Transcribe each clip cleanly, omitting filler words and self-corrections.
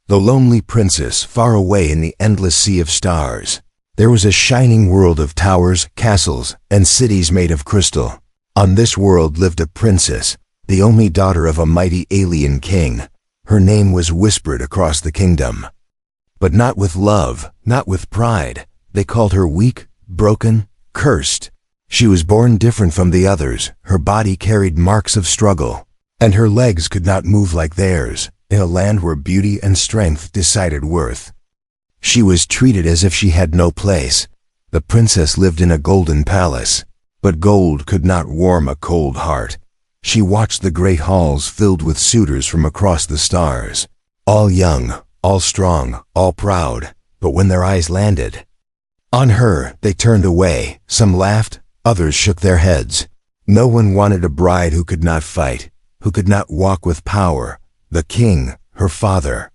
The lonely princess, far away in the endless sea of stars. There was a shining world of towers, castles, and cities made of crystal. On this world lived a princess, the only daughter of a mighty alien king. Her name was whispered across the kingdom. But not with love, not with pride. They called her weak, broken, cursed. She was born different from the others. Her body carried marks of struggle, and her legs could not move like theirs, in a land where beauty and strength decided worth. She was treated as if she had no place. The princess lived in a golden palace, but gold could not warm a cold heart. She watched the great halls filled with suitors from across the stars, all young, all strong, all proud, but when their eyes landed on her, they turned away. Some laughed, others shook their heads. No one wanted a bride who could not fight, who could not walk with power. The king, her father,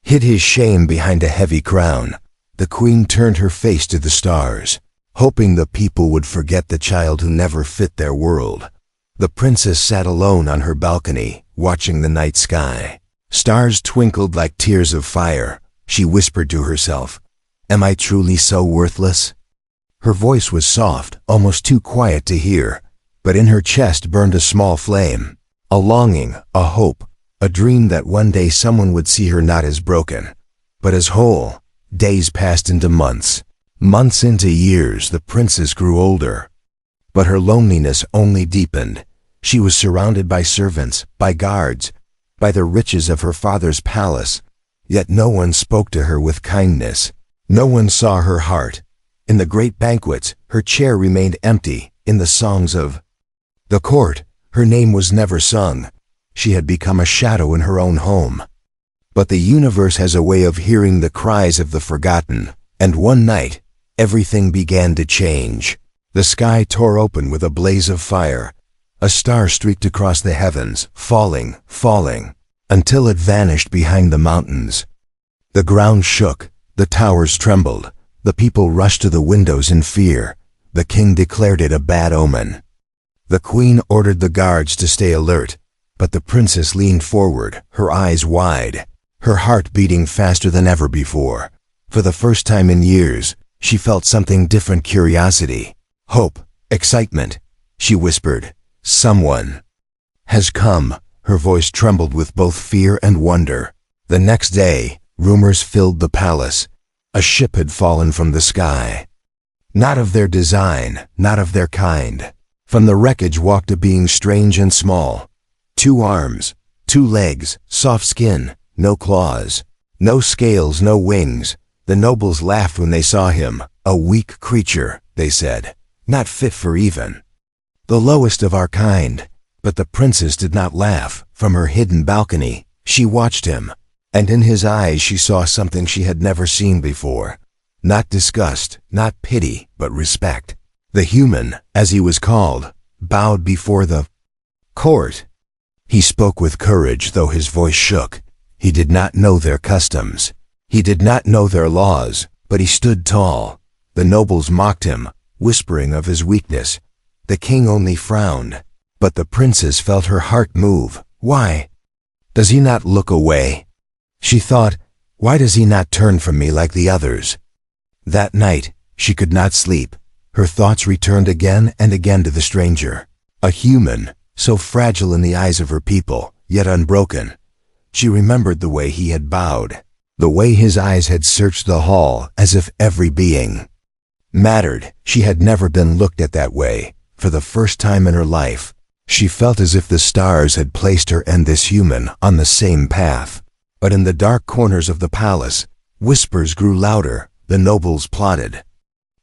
hid his shame behind a heavy crown. The queen turned her face to the stars, hoping the people would forget the child who never fit their world. The princess sat alone on her balcony, watching the night sky. Stars twinkled like tears of fire. She whispered to herself, "Am I truly so worthless?" Her voice was soft, almost too quiet to hear, but in her chest burned a small flame, a longing, a hope, a dream that one day someone would see her not as broken, but as whole. Days passed into months, months into years. The princess grew older, but her loneliness only deepened. She was surrounded by servants, by guards, by the riches of her father's palace, yet no one spoke to her with kindness. No one saw her heart. In the great banquets, her chair remained empty. In the songs of the court, her name was never sung. She had become a shadow in her own home. But the universe has a way of hearing the cries of the forgotten, and one night, everything began to change. The sky tore open with a blaze of fire. A star streaked across the heavens, falling, falling, until it vanished behind the mountains. The ground shook, the towers trembled, the people rushed to the windows in fear. The king declared it a bad omen. The queen ordered the guards to stay alert, but the princess leaned forward, her eyes wide, her heart beating faster than ever before. For the first time in years, she felt something different: curiosity, hope, excitement. She whispered, "Someone has come." Her voice trembled with both fear and wonder. The next day, rumors filled the palace. A ship had fallen from the sky. Not of their design, not of their kind. From the wreckage walked a being strange and small. 2 arms, 2 legs, soft skin, no claws, no scales, no wings. The nobles laughed when they saw him. "A weak creature," they said, "not fit for even the lowest of our kind." But the princess did not laugh. From her hidden balcony, she watched him, and in his eyes she saw something she had never seen before. Not disgust, not pity, but respect. The human, as he was called, bowed before the court. He spoke with courage, though his voice shook. He did not know their customs. He did not know their laws, but he stood tall. The nobles mocked him, whispering of his weakness. The king only frowned, but the princess felt her heart move. Why does he not look away? She thought, why does he not turn from me like the others? That night, she could not sleep. Her thoughts returned again and again to the stranger. A human, so fragile in the eyes of her people, yet unbroken. She remembered the way he had bowed, the way his eyes had searched the hall, as if every being mattered. She had never been looked at that way. For the first time in her life, she felt as if the stars had placed her and this human on the same path. But in the dark corners of the palace, whispers grew louder. The nobles plotted.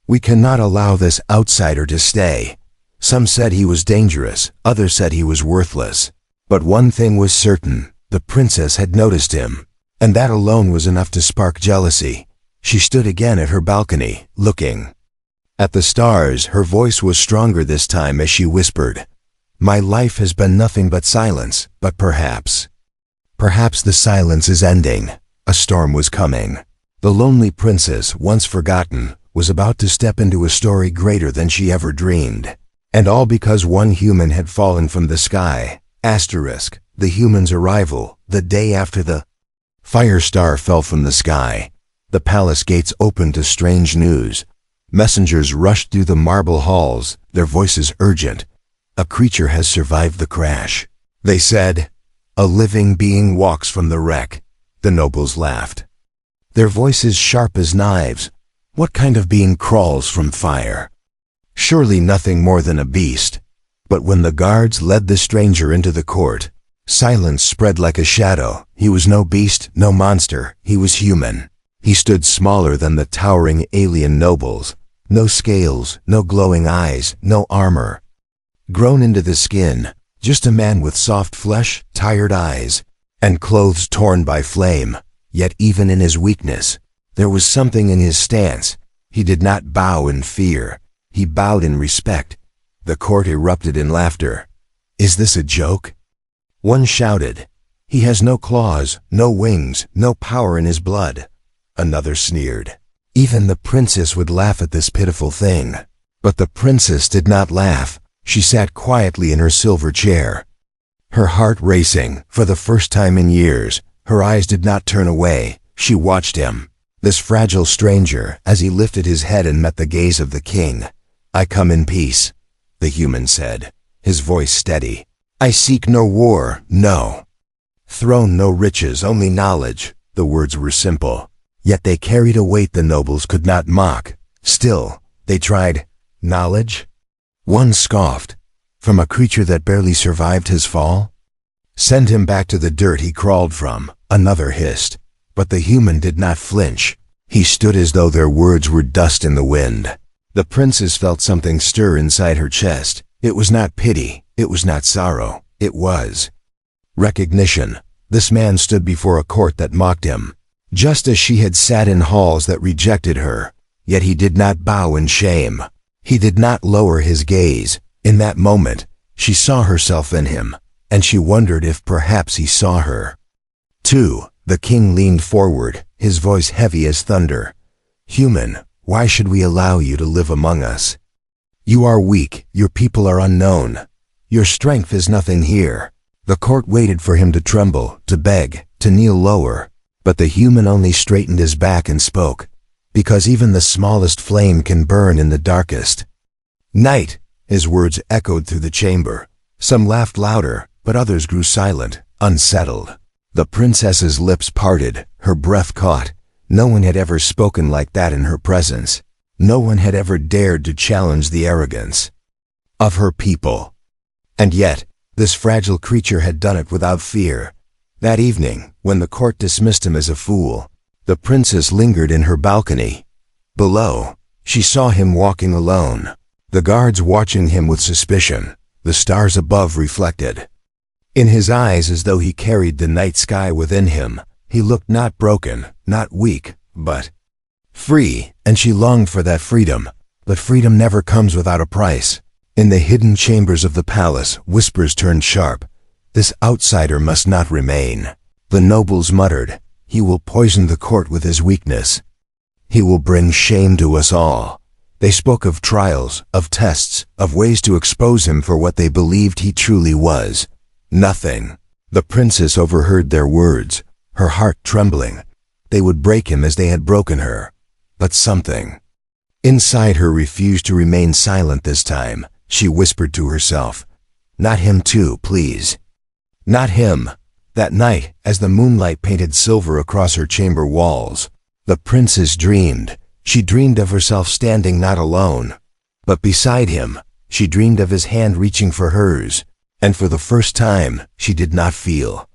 "We cannot allow this outsider to stay." Some said he was dangerous, others said he was worthless. But one thing was certain: the princess had noticed him, and that alone was enough to spark jealousy. She stood again at her balcony, looking at the stars. Her voice was stronger this time as she whispered, "My life has been nothing but silence, but perhaps the silence is ending." A storm was coming. The lonely princess, once forgotten, was about to step into a story greater than she ever dreamed. And all because one human had fallen from the sky. **The human's arrival, the day after the Fire star fell from the sky. The palace gates opened to strange news. Messengers rushed through the marble halls, their voices urgent. A creature has survived the crash. They said, a living being walks from the wreck. The nobles laughed. Their voices sharp as knives. What kind of being crawls from fire? Surely nothing more than a beast. But when the guards led the stranger into the court, silence spread like a shadow. He was no beast, no monster. He was human. He stood smaller than the towering alien nobles. No scales, no glowing eyes, no armor. Grown into the skin, just a man with soft flesh, tired eyes, and clothes torn by flame. Yet even in his weakness, there was something in his stance. He did not bow in fear. He bowed in respect. The court erupted in laughter. Is this a joke? One shouted, he has no claws, no wings, no power in his blood. Another sneered. Even the princess would laugh at this pitiful thing. But the princess did not laugh. She sat quietly in her silver chair. Her heart racing, for the first time in years, her eyes did not turn away. She watched him, this fragile stranger, as he lifted his head and met the gaze of the king. I come in peace, the human said, his voice steady. I seek no war, no throne, no riches, only knowledge. The words were simple, yet they carried a weight the nobles could not mock. Still, they tried. Knowledge? One scoffed. From a creature that barely survived his fall? Send him back to the dirt he crawled from, another hissed. But the human did not flinch. He stood as though their words were dust in the wind. The princess felt something stir inside her chest. It was not pity, it was not sorrow, it was recognition. This man stood before a court that mocked him, just as she had sat in halls that rejected her. Yet he did not bow in shame. He did not lower his gaze. In that moment, she saw herself in him, and she wondered if perhaps he saw her too. The king leaned forward, his voice heavy as thunder. Human, why should we allow you to live among us? You are weak, your people are unknown. Your strength is nothing here. The court waited for him to tremble, to beg, to kneel lower. But the human only straightened his back and spoke, because even the smallest flame can burn in the darkest night. His words echoed through the chamber. Some laughed louder, but others grew silent, unsettled. The princess's lips parted, her breath caught. No one had ever spoken like that in her presence. No one had ever dared to challenge the arrogance of her people. And yet, this fragile creature had done it without fear. That evening, when the court dismissed him as a fool, the princess lingered in her balcony. Below, she saw him walking alone, the guards watching him with suspicion, the stars above reflected in his eyes as though he carried the night sky within him. He looked not broken, not weak, but free, and she longed for that freedom. But freedom never comes without a price. In the hidden chambers of the palace, whispers turned sharp. This outsider must not remain. The nobles muttered, he will poison the court with his weakness. He will bring shame to us all. They spoke of trials, of tests, of ways to expose him for what they believed he truly was. Nothing. The princess overheard their words, her heart trembling. They would break him as they had broken her. But something inside her refused to remain silent this time. She whispered to herself, not him too, please. Not him. That night, as the moonlight painted silver across her chamber walls, the princess dreamed. She dreamed of herself standing not alone, but beside him. She dreamed of his hand reaching for hers, and for the first time, she did not feel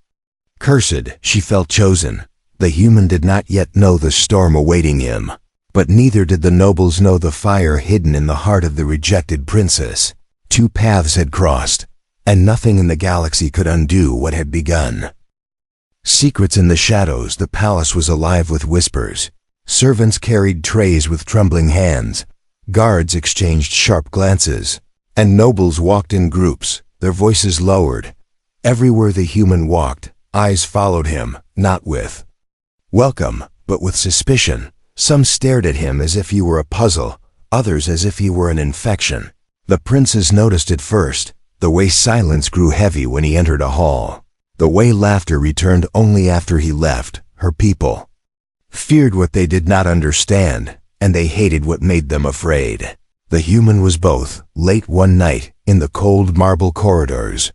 cursed. She felt chosen. The human did not yet know the storm awaiting him, but neither did the nobles know the fire hidden in the heart of the rejected princess. Two paths had crossed, and nothing in the galaxy could undo what had begun. Secrets in the shadows. The palace was alive with whispers. Servants carried trays with trembling hands. Guards exchanged sharp glances, and nobles walked in groups, their voices lowered. Everywhere the human walked, eyes followed him, not with welcome, but with suspicion. Some stared at him as if he were a puzzle, others as if he were an infection. The princess noticed it first, the way silence grew heavy when he entered a hall, the way laughter returned only after he left. her people, feared what they did not understand, and they hated what made them afraid. The human was both. Late one night, in the cold marble corridors,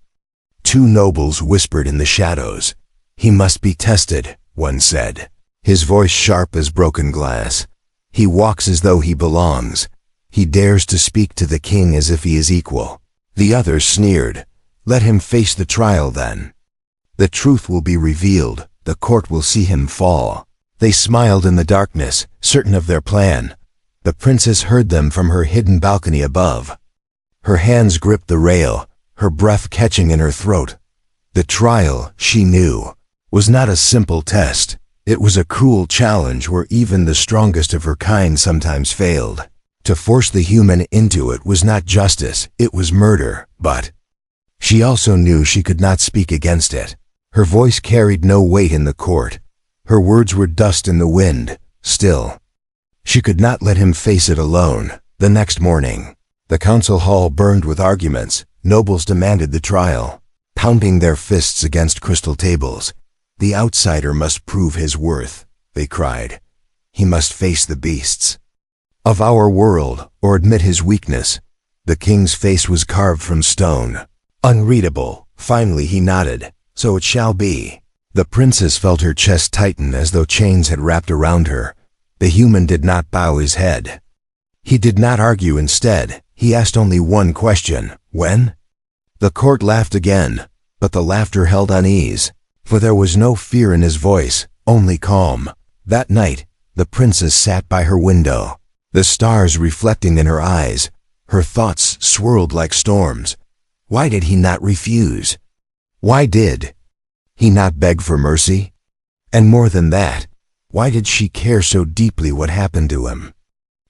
two nobles whispered in the shadows. "He must be tested," one said, his voice sharp as broken glass. "He walks as though he belongs. He dares to speak to the king as if he is equal." The other sneered, "Let him face the trial then. The truth will be revealed, the court will see him fall." They smiled in the darkness, certain of their plan. The princess heard them from her hidden balcony above. Her hands gripped the rail, her breath catching in her throat. The trial, she knew, was not a simple test. It was a cruel challenge where even the strongest of her kind sometimes failed. To force the human into it was not justice, it was murder, but she also knew she could not speak against it. Her voice carried no weight in the court. Her words were dust in the wind. Still, she could not let him face it alone. The next morning, the council hall burned with arguments. Nobles demanded the trial, pounding their fists against crystal tables. "The outsider must prove his worth," they cried. "He must face the beasts of our world or admit his weakness." The king's face was carved from stone, unreadable. Finally he nodded. "So it shall be." The princess felt her chest tighten as though chains had wrapped around her. The human did not bow his head. He did not argue. Instead, he asked only one question: "When?" The court laughed again, but the laughter held unease, for there was no fear in his voice, only calm. That night, the princess sat by her window, the stars reflecting in her eyes. Her thoughts swirled like storms. Why did he not refuse? Why did he not beg for mercy? And more than that, why did she care so deeply what happened to him?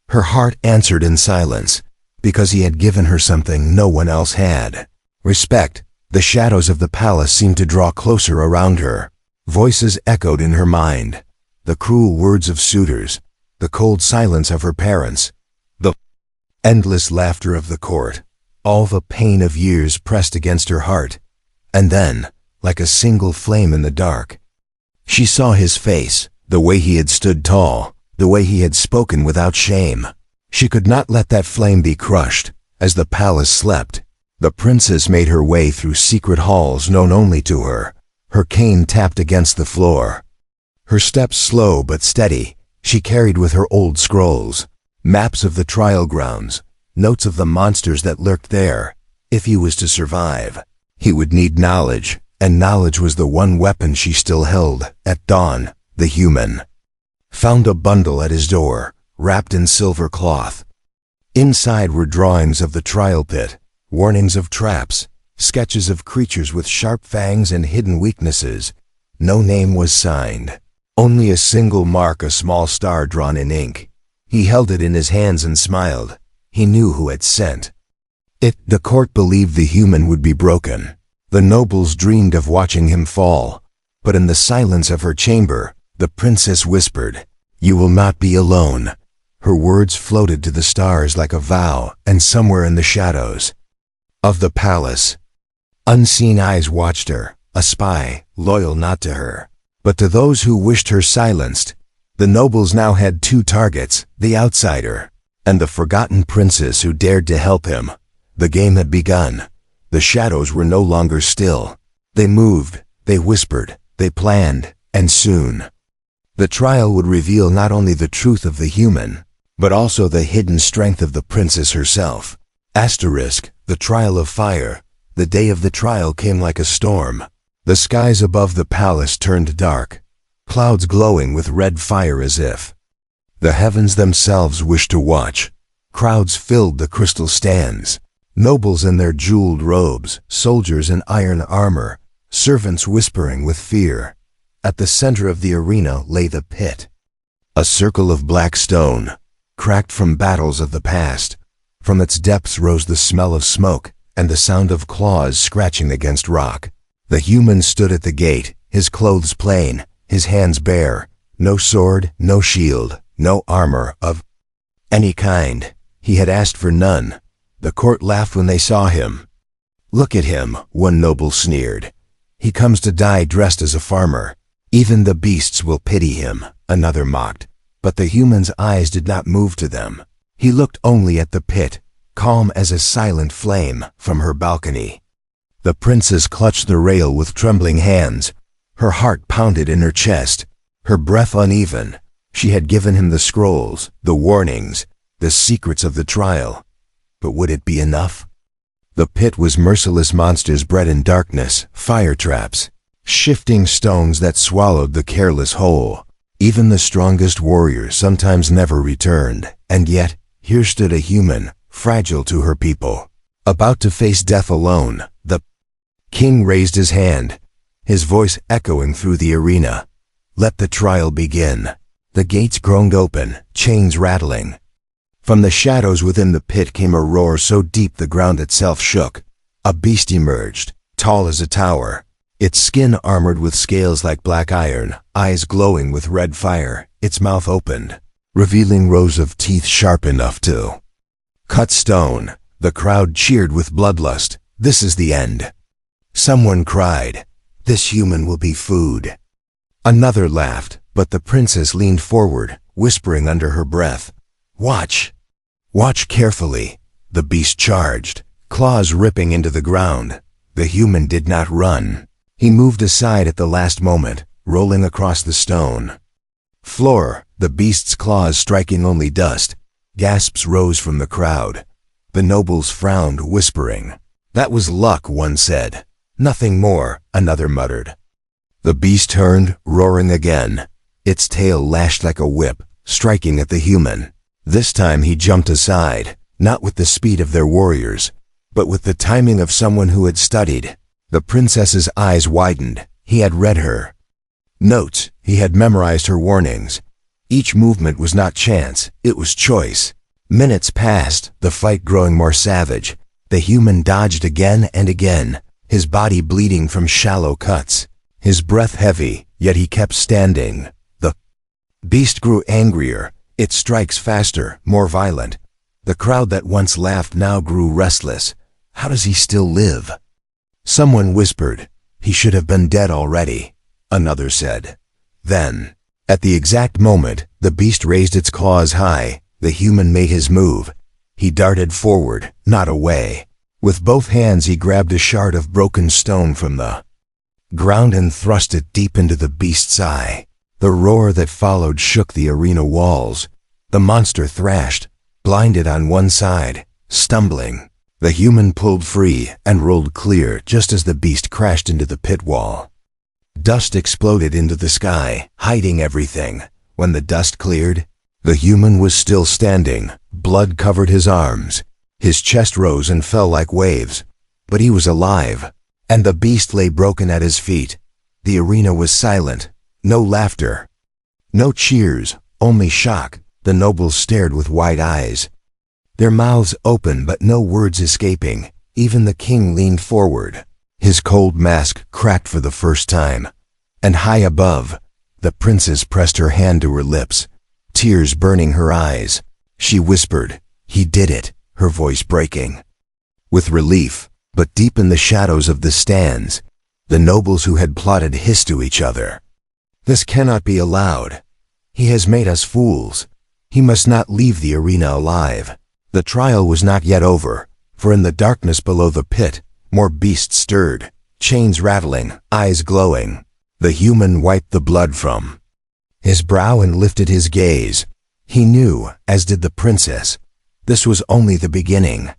Her heart answered in silence, because he had given her something no one else had: respect. The shadows of the palace seemed to draw closer around her. Voices echoed in her mind, the cruel words of suitors, the cold silence of her parents, the endless laughter of the court, all the pain of years pressed against her heart. And then, like a single flame in the dark, she saw his face, the way he had stood tall, the way he had spoken without shame. She could not let that flame be crushed. As the palace slept, the princess made her way through secret halls known only to her. Her cane tapped against the floor. Her steps slow but steady, she carried with her old scrolls, maps of the trial grounds, notes of the monsters that lurked there. If he was to survive, he would need knowledge, and knowledge was the one weapon she still held. At dawn, the human found a bundle at his door, wrapped in silver cloth. Inside were drawings of the trial pit, warnings of traps, sketches of creatures with sharp fangs and hidden weaknesses. No name was signed, only a single mark, a small star drawn in ink. He held it in his hands and smiled. He knew who had sent it. The court believed the human would be broken. The nobles dreamed of watching him fall. But in the silence of her chamber, the princess whispered, "You will not be alone." Her words floated to the stars like a vow, and somewhere in the shadows of the palace, unseen eyes watched her, a spy, loyal not to her, but to those who wished her silenced. The nobles now had two targets, the outsider and the forgotten princess who dared to help him. The game had begun. The shadows were no longer still. They moved, they whispered, they planned, and soon the trial would reveal not only the truth of the human, but also the hidden strength of the princess herself. Asterisk, the trial of fire. The day of the trial came like a storm. The skies above the palace turned dark, clouds glowing with red fire as if the heavens themselves wished to watch. Crowds filled the crystal stands, nobles in their jeweled robes, soldiers in iron armor, servants whispering with fear. At the center of the arena lay the pit, a circle of black stone, cracked from battles of the past. From its depths rose the smell of smoke and the sound of claws scratching against rock. The human stood at the gate, his clothes plain, his hands bare, no sword, no shield, no armor of any kind. He had asked for none. The court laughed when they saw him. "Look at him," one noble sneered. "He comes to die dressed as a farmer." Even the beasts will pity him, another mocked. But the human's eyes did not move to them. He looked only at the pit, calm as a silent flame from her balcony. The princess clutched the rail with trembling hands. Her heart pounded in her chest, her breath uneven. She had given him the scrolls, the warnings, the secrets of the trial. But would it be enough? The pit was merciless monsters bred in darkness, fire traps, shifting stones that swallowed the careless whole. Even the strongest warriors sometimes never returned, and yet here stood a human, fragile to her people, about to face death alone. The king raised his hand, his voice echoing through the arena. Let the trial begin. The gates groaned open, chains rattling. From the shadows within the pit came a roar so deep the ground itself shook. A beast emerged, tall as a tower, its skin armored with scales like black iron, eyes glowing with red fire. Its mouth opened, revealing rows of teeth sharp enough to cut stone. The crowd cheered with bloodlust. This is the end. Someone cried, "This human will be food." Another laughed, but the princess leaned forward, whispering under her breath, "Watch. Watch carefully." The beast charged, claws ripping into the ground. The human did not run. He moved aside at the last moment, rolling across the stone floor, the beast's claws striking only dust. Gasps rose from the crowd. The nobles frowned, whispering. "That was luck," one said. "Nothing more," another muttered. The beast turned, roaring again. Its tail lashed like a whip, striking at the human. This time he jumped aside, not with the speed of their warriors, but with the timing of someone who had studied. The princess's eyes widened. He had read her notes. He had memorized her warnings. Each movement was not chance, it was choice. Minutes passed, the fight growing more savage. The human dodged again and again, his body bleeding from shallow cuts, his breath heavy, yet he kept standing. The beast grew angrier, its strikes faster, more violent. The crowd that once laughed now grew restless. How does he still live? Someone whispered, "He should have been dead already." Another said. Then, at the exact moment, the beast raised its claws high. The human made his move. He darted forward, not away. With both hands he grabbed a shard of broken stone from the ground and thrust it deep into the beast's eye. The roar that followed shook the arena walls. The monster thrashed, blinded on one side, stumbling. The human pulled free and rolled clear just as the beast crashed into the pit wall. Dust exploded into the sky, hiding everything. When the dust cleared, the human was still standing. Blood covered his arms. His chest rose and fell like waves. But he was alive, and the beast lay broken at his feet. The arena was silent. No laughter, no cheers, only shock. The nobles stared with wide eyes, their mouths open but no words escaping. Even the king leaned forward. His cold mask cracked for the first time. And high above, the princess pressed her hand to her lips, tears burning her eyes. She whispered, "He did it," her voice breaking with relief. But deep in the shadows of the stands, the nobles who had plotted hissed to each other. "This cannot be allowed. He has made us fools. He must not leave the arena alive." The trial was not yet over, for in the darkness below the pit, more beasts stirred, chains rattling, eyes glowing. The human wiped the blood from his brow and lifted his gaze. He knew, as did the princess, this was only the beginning.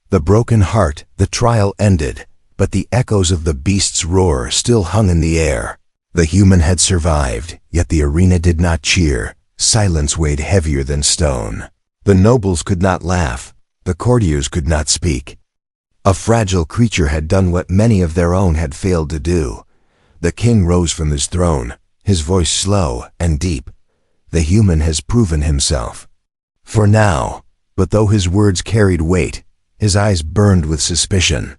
The broken heart, the trial ended, but the echoes of the beast's roar still hung in the air. The human had survived, yet the arena did not cheer. Silence weighed heavier than stone. The nobles could not laugh. The courtiers could not speak. A fragile creature had done what many of their own had failed to do. The king rose from his throne, his voice slow and deep. The human has proven himself. For now, but though his words carried weight, his eyes burned with suspicion.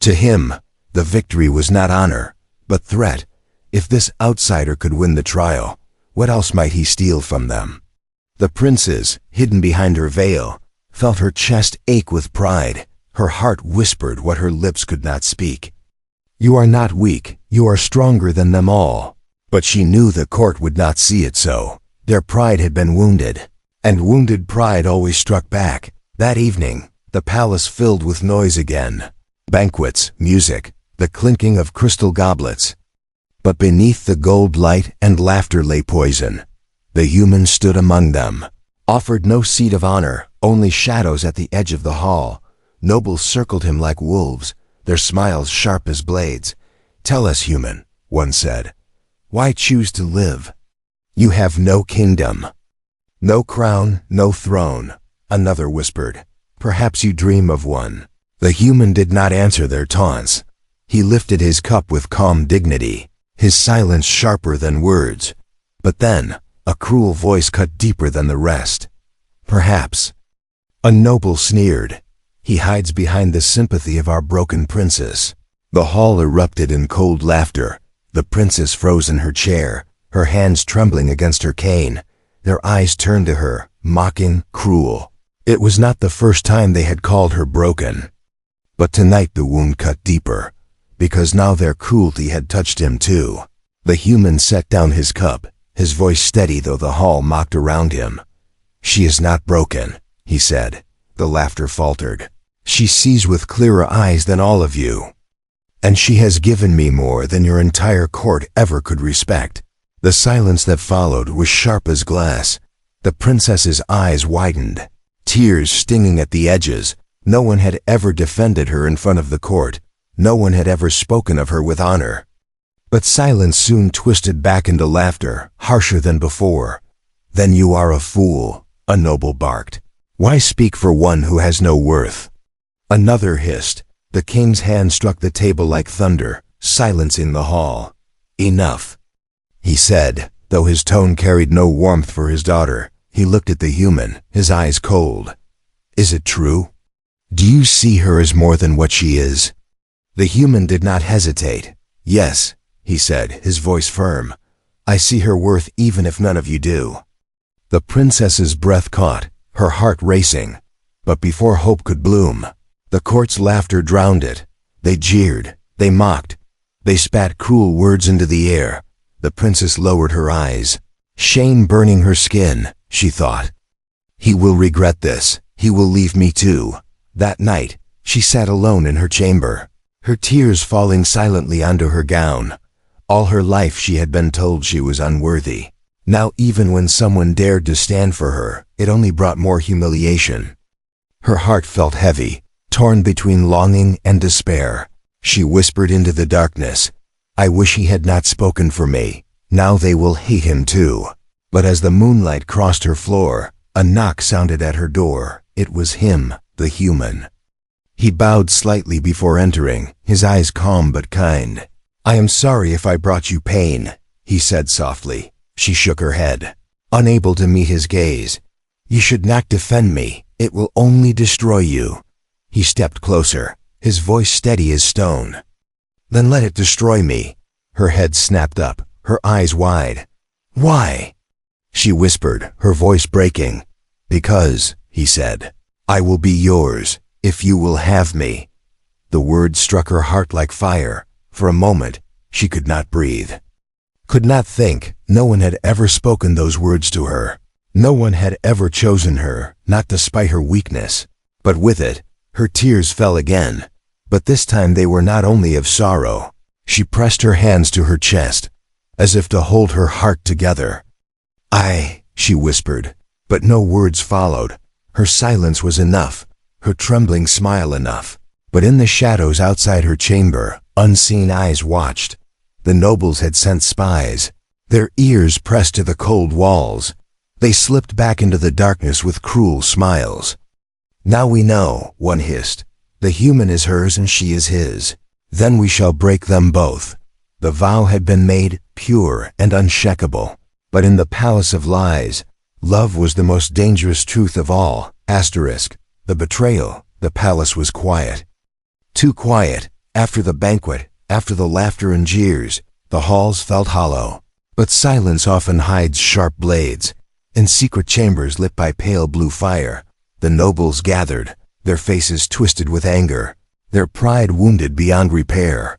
To him, the victory was not honor, but threat. If this outsider could win the trial, what else might he steal from them? The princess, hidden behind her veil, felt her chest ache with pride. Her heart whispered what her lips could not speak. "You are not weak, you are stronger than them all." But she knew the court would not see it so. Their pride had been wounded, and wounded pride always struck back. That evening, the palace filled with noise again. Banquets, music, the clinking of crystal goblets. But beneath the gold light and laughter lay poison. The human stood among them, offered no seat of honor, only shadows at the edge of the hall. Nobles circled him like wolves, their smiles sharp as blades. "Tell us, human," one said, "why choose to live? You have no kingdom, no crown, no throne." Another whispered, "Perhaps you dream of one." The human did not answer their taunts. He lifted his cup with calm dignity, his silence sharper than words. But then, a cruel voice cut deeper than the rest. "Perhaps." A noble sneered. "He hides behind the sympathy of our broken princess." The hall erupted in cold laughter. The princess froze in her chair, her hands trembling against her cane. Their eyes turned to her, mocking, cruel. It was not the first time they had called her broken. But tonight the wound cut deeper, because now their cruelty had touched him too. The human set down his cup, his voice steady though the hall mocked around him. "She is not broken," he said. The laughter faltered. "She sees with clearer eyes than all of you. And she has given me more than your entire court ever could respect." The silence that followed was sharp as glass. The princess's eyes widened, tears stinging at the edges. No one had ever defended her in front of the court. No one had ever spoken of her with honor. But silence soon twisted back into laughter, harsher than before. "Then you are a fool," a noble barked. "Why speak for one who has no worth?" Another hissed. The king's hand struck the table like thunder, silencing the hall. "Enough," he said, though his tone carried no warmth for his daughter. He looked at the human, his eyes cold. "Is it true? Do you see her as more than what she is?" The human did not hesitate. "Yes," he said, his voice firm. "I see her worth even if none of you do." The princess's breath caught, her heart racing. But before hope could bloom, the court's laughter drowned it. They jeered, they mocked, they spat cruel words into the air. The princess lowered her eyes. Shame burning her skin, she thought. "He will regret this. He will leave me too." That night, she sat alone in her chamber, her tears falling silently onto her gown. All her life she had been told she was unworthy. Now even when someone dared to stand for her, it only brought more humiliation. Her heart felt heavy, torn between longing and despair. She whispered into the darkness, "I wish he had not spoken for me. Now they will hate him too." But as the moonlight crossed her floor, a knock sounded at her door. It was him, the human. He bowed slightly before entering, his eyes calm but kind. "I am sorry if I brought you pain," he said softly. She shook her head, unable to meet his gaze. "You should not defend me. It will only destroy you." He stepped closer, his voice steady as stone. "Then let it destroy me." Her head snapped up, her eyes wide. "Why?" she whispered, her voice breaking. "Because," he said, "I will be yours, if you will have me." The words struck her heart like fire. For a moment, she could not breathe. Could not think. No one had ever spoken those words to her. No one had ever chosen her, not despite her weakness. But with it, her tears fell again. But this time they were not only of sorrow. She pressed her hands to her chest, as if to hold her heart together. She whispered, but no words followed. Her silence was enough, her trembling smile enough. But in the shadows outside her chamber, unseen eyes watched. The nobles had sent spies, their ears pressed to the cold walls. They slipped back into the darkness with cruel smiles. "Now we know," one hissed. "The human is hers and she is his. Then we shall break them both." The vow had been made, pure and unshakable. But in the palace of lies, love was the most dangerous truth of all. The betrayal. The palace was quiet. Too quiet. After the banquet, after the laughter and jeers, the halls felt hollow. But silence often hides sharp blades. In secret chambers lit by pale blue fire, the nobles gathered, their faces twisted with anger, their pride wounded beyond repair.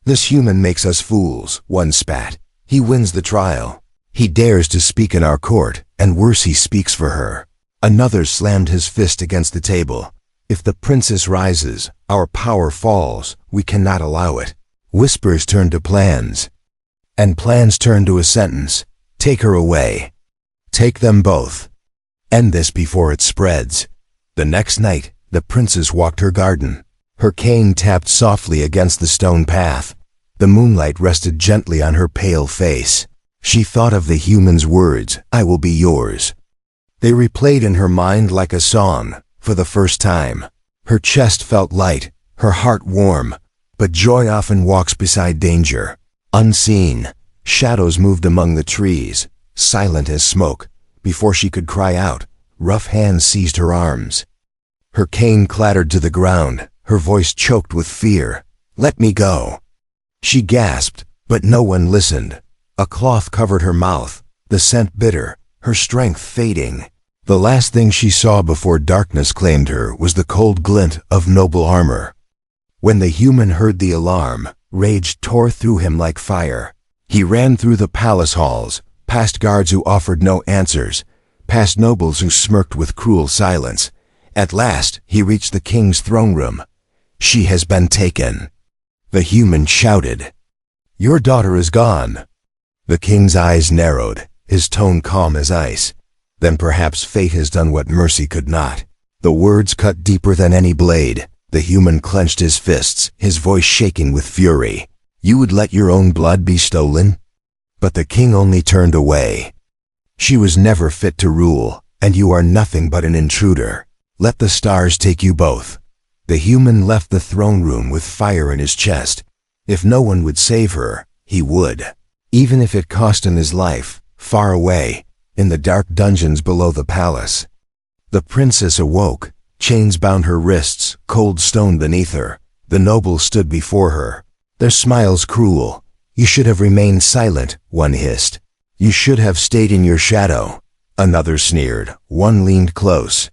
"This human makes us fools," one spat. He wins the trial. He dares to speak in our court, and worse, he speaks for her. Another slammed his fist against the table. If the princess rises, our power falls. We cannot allow it. Whispers turn to plans, and plans turn to a sentence. Take her away. Take them both. End this before it spreads. The next night, the princess walked her garden. Her cane tapped softly against the stone path. The moonlight rested gently on her pale face. She thought of the human's words, "I will be yours." They replayed in her mind like a song. For the first time, her chest felt light, her heart warm. But joy often walks beside danger. Unseen, shadows moved among the trees, silent as smoke. Before she could cry out, rough hands seized her arms. Her cane clattered to the ground, her voice choked with fear. "Let me go." She gasped, but no one listened. A cloth covered her mouth, the scent bitter, her strength fading. The last thing she saw before darkness claimed her was the cold glint of noble armor. When the human heard the alarm, rage tore through him like fire. He ran through the palace halls, past guards who offered no answers, past nobles who smirked with cruel silence. At last, he reached the king's throne room. "She has been taken." The human shouted, "Your daughter is gone." The king's eyes narrowed, his tone calm as ice. "Then perhaps fate has done what mercy could not." The words cut deeper than any blade. The human clenched his fists, his voice shaking with fury. "You would let your own blood be stolen?" But the king only turned away. "She was never fit to rule, and you are nothing but an intruder. Let the stars take you both." The human left the throne room with fire in his chest. If no one would save her, he would. Even if it cost him his life, far away, in the dark dungeons below the palace. The princess awoke. Chains bound her wrists, cold stone beneath her. The nobles stood before her, their smiles cruel. "You should have remained silent," one hissed. "You should have stayed in your shadow," another sneered. One leaned close,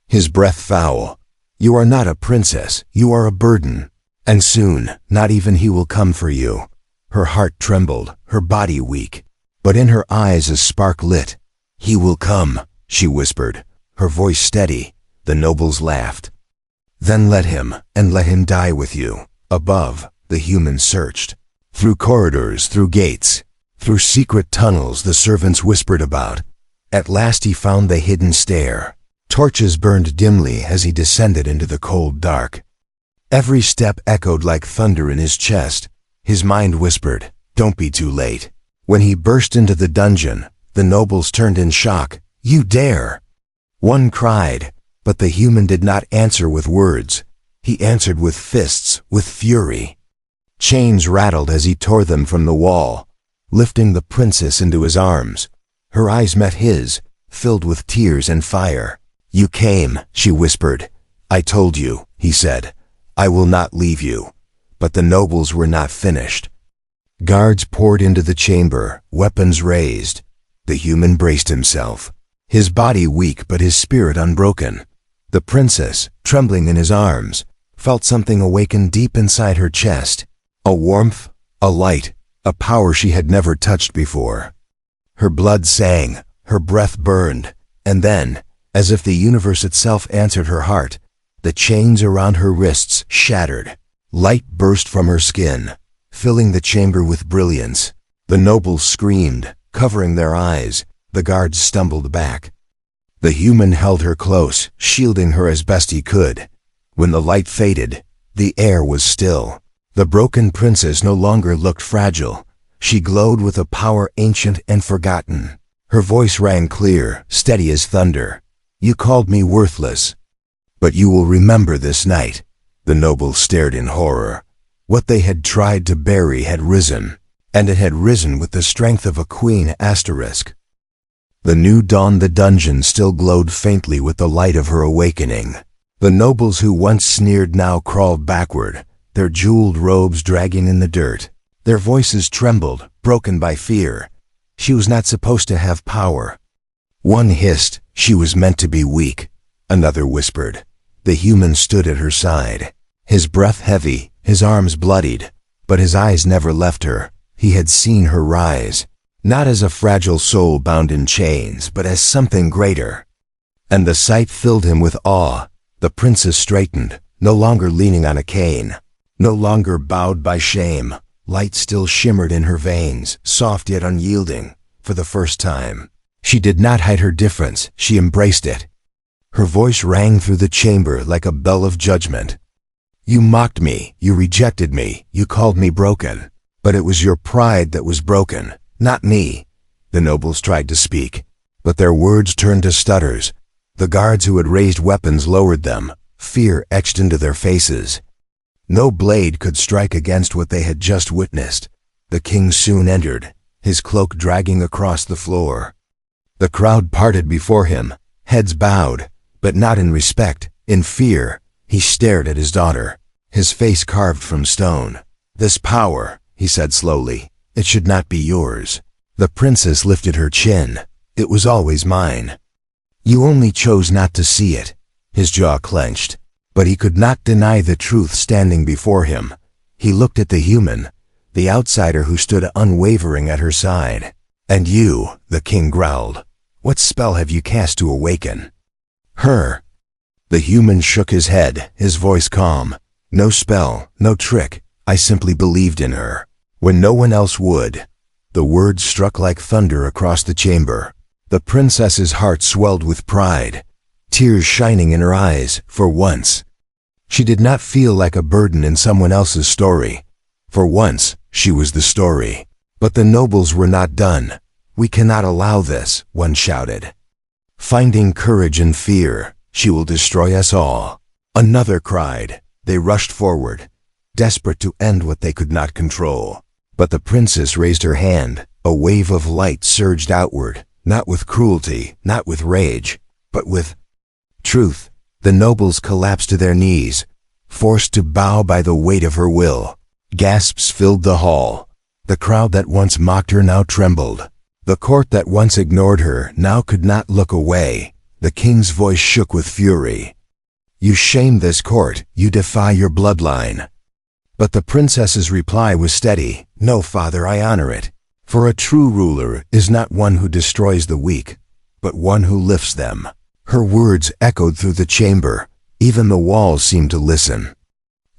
his breath foul. "You are not a princess, you are a burden. And soon, not even he will come for you." Her heart trembled, her body weak, but in her eyes a spark lit. "He will come," she whispered, her voice steady. The nobles laughed. "Then let him, and let him die with you." Above, the human searched. Through corridors, through gates, through secret tunnels the servants whispered about. At last he found the hidden stair. Torches burned dimly as he descended into the cold dark. Every step echoed like thunder in his chest. His mind whispered, "Don't be too late." When he burst into the dungeon, the nobles turned in shock. "You dare!" One cried, but the human did not answer with words. He answered with fists, with fury. Chains rattled as he tore them from the wall, lifting the princess into his arms. Her eyes met his, filled with tears and fire. "You came," she whispered. "I told you," he said. "I will not leave you." But the nobles were not finished. Guards poured into the chamber, weapons raised. The human braced himself, his body weak but his spirit unbroken. The princess, trembling in his arms, felt something awaken deep inside her chest. A warmth, a light, a power she had never touched before. Her blood sang, her breath burned, and then, as if the universe itself answered her heart, the chains around her wrists shattered. Light burst from her skin, filling the chamber with brilliance. The nobles screamed, covering their eyes. The guards stumbled back. The human held her close, shielding her as best he could. When the light faded, the air was still. The broken princess no longer looked fragile. She glowed with a power ancient and forgotten. Her voice rang clear, steady as thunder. "You called me worthless, but you will remember this night." The nobles stared in horror. What they had tried to bury had risen, and it had risen with the strength of a queen asterisk. The new dawn. The dungeon still glowed faintly with the light of her awakening. The nobles who once sneered now crawled backward, their jeweled robes dragging in the dirt. Their voices trembled, broken by fear. She was not supposed to have power. One hissed, "She was meant to be weak." Another whispered. The human stood at her side, his breath heavy, his arms bloodied, but his eyes never left her. He had seen her rise, not as a fragile soul bound in chains, but as something greater. And the sight filled him with awe. The princess straightened, no longer leaning on a cane, no longer bowed by shame. Light still shimmered in her veins, soft yet unyielding. For the first time, she did not hide her difference, she embraced it. Her voice rang through the chamber like a bell of judgment. You mocked me, you rejected me, you called me broken. But it was your pride that was broken, not me. The nobles tried to speak, but their words turned to stutters. The guards who had raised weapons lowered them, fear etched into their faces. No blade could strike against what they had just witnessed. The king soon entered, his cloak dragging across the floor. The crowd parted before him, heads bowed, but not in respect, in fear. He stared at his daughter, his face carved from stone. This power, he said slowly, it should not be yours. The princess lifted her chin. It was always mine. You only chose not to see it. His jaw clenched. But he could not deny the truth standing before him. He looked at the human, the outsider who stood unwavering at her side. And you, the king growled, what spell have you cast to awaken her? The human shook his head, his voice calm. No spell, no trick. I simply believed in her, when no one else would. The words struck like thunder across the chamber. The princess's heart swelled with pride, tears shining in her eyes, for once. She did not feel like a burden in someone else's story. For once, she was the story. But the nobles were not done. We cannot allow this, one shouted. Finding courage in fear, she will destroy us all. Another cried. They rushed forward, desperate to end what they could not control. But the princess raised her hand. A wave of light surged outward, not with cruelty, not with rage, but with truth. The nobles collapsed to their knees, forced to bow by the weight of her will. Gasps filled the hall. The crowd that once mocked her now trembled. The court that once ignored her now could not look away. The king's voice shook with fury. You shame this court, you defy your bloodline. But the princess's reply was steady. No, father, I honor it. For a true ruler is not one who destroys the weak, but one who lifts them. Her words echoed through the chamber. Even the walls seemed to listen.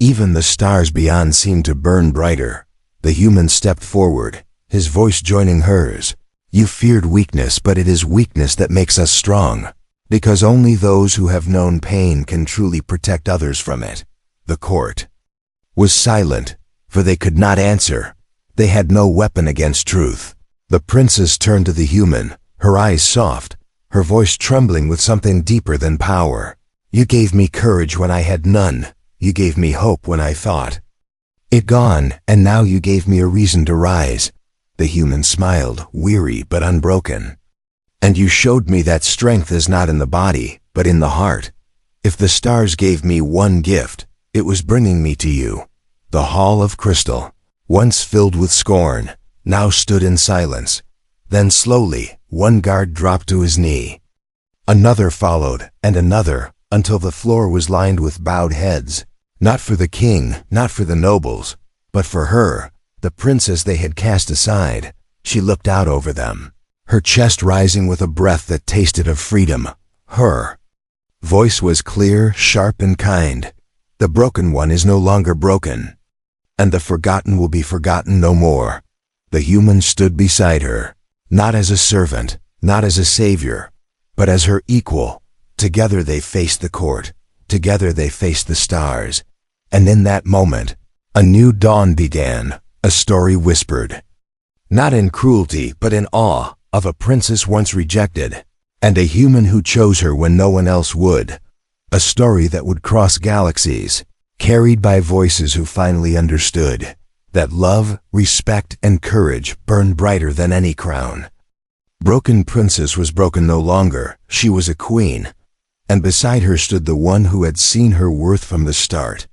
Even the stars beyond seemed to burn brighter. The human stepped forward, his voice joining hers. You feared weakness, but it is weakness that makes us strong. Because only those who have known pain can truly protect others from it. The court was silent, for they could not answer. They had no weapon against truth. The princess turned to the human, her eyes soft, her voice trembling with something deeper than power. You gave me courage when I had none. You gave me hope when I thought it gone, and now you gave me a reason to rise. The human smiled, weary but unbroken. And you showed me that strength is not in the body, but in the heart. If the stars gave me one gift, it was bringing me to you. The hall of crystal, once filled with scorn, now stood in silence. Then slowly, one guard dropped to his knee. Another followed, and another, until the floor was lined with bowed heads. Not for the king, not for the nobles, but for her, the princess they had cast aside. She looked out over them, her chest rising with a breath that tasted of freedom. Her voice was clear, sharp, and kind. The broken one is no longer broken, and the forgotten will be forgotten no more. The human stood beside her, not as a servant, not as a savior, but as her equal. Together they faced the court. Together they faced the stars. And in that moment, a new dawn began, a story whispered. Not in cruelty, but in awe, of a princess once rejected, and a human who chose her when no one else would. A story that would cross galaxies, carried by voices who finally understood that love, respect, and courage burned brighter than any crown. Broken Princess was broken no longer. She was a queen, and beside her stood the one who had seen her worth from the start.